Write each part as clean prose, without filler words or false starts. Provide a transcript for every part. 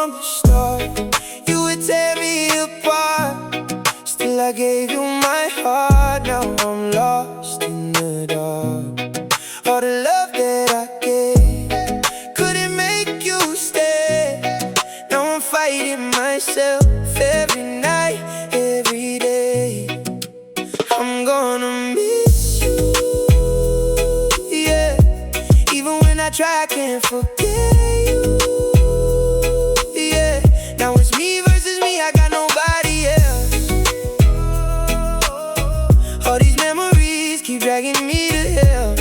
from the start. You would tear me apart. Still I gave you my heart. Now I'm lost in the dark. All the love that I gave couldn't make you stay. Now I'm fighting myself every night, every day. I'm gonna miss you, yeah. Even when I try, I can't forget you, yeah. Now it's me versus me, I got nobody else. All these memories keep dragging me to hell.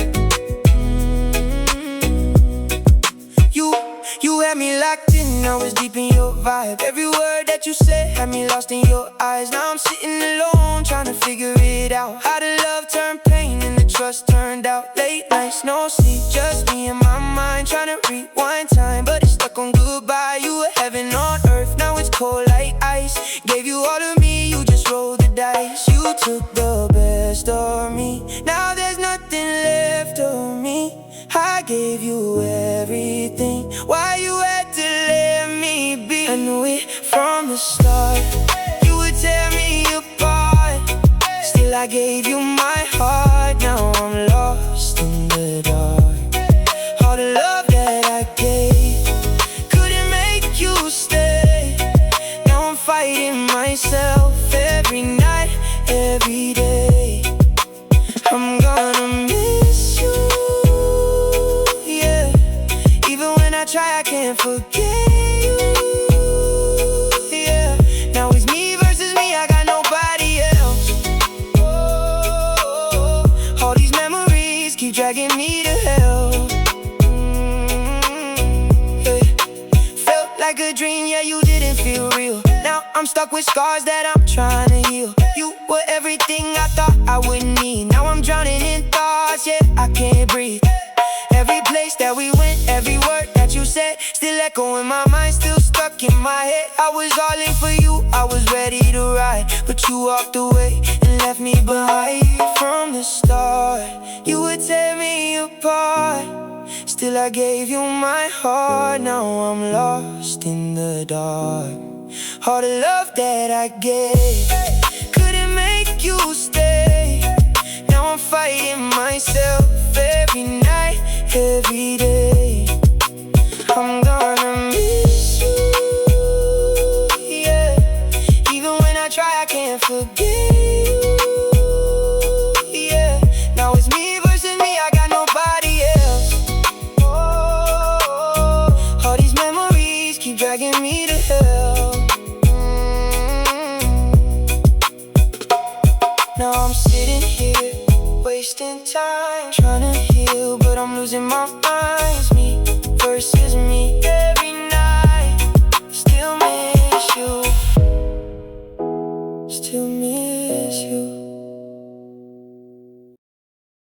You had me locked in, I was deep in your vibe. Every word that you said had me lost in your eyes. Now I'm sitting alone, trying to figure it out. How the love turned pain and the trust turned out. Late nights, no sleep, just me and my mind, trying to rewind time, but it's stuck on goodbye. You were heaven on earth, now it's cold like ice. Gave you all of me, you just rolled the dice. You took the best of me, now there's nothing left of me. I gave you everything, why you had to let me be? I knew it from the start. You would tear me apart. Still I gave you my heart. Now I'm lost in the dark. All the love that I gave couldn't make you stay. Now I'm fighting myself every night, every day. I'm gonna miss you, yeah. Even when I try, I can't forget you, yeah. Now it's me versus me, I got nobody else. Oh, all these memories keep dragging me to hell. Yeah. Felt like a dream, yeah, you didn't feel real. Now I'm stuck with scars that I'm trying to heal. You were everything I thought I would need. Now I'm drowning in thoughts, yeah, I can't breathe. Every place that we went, every word that you said, still echo in my mind, still stuck in my head. I was all in for you, I was ready to ride, but you walked away and left me behind. From the start, you would tear me apart. Still I gave you my heart. Now I'm lost in the dark. All the love that I gave couldn't make you stay. Now I'm fighting myself every night, every day. I'm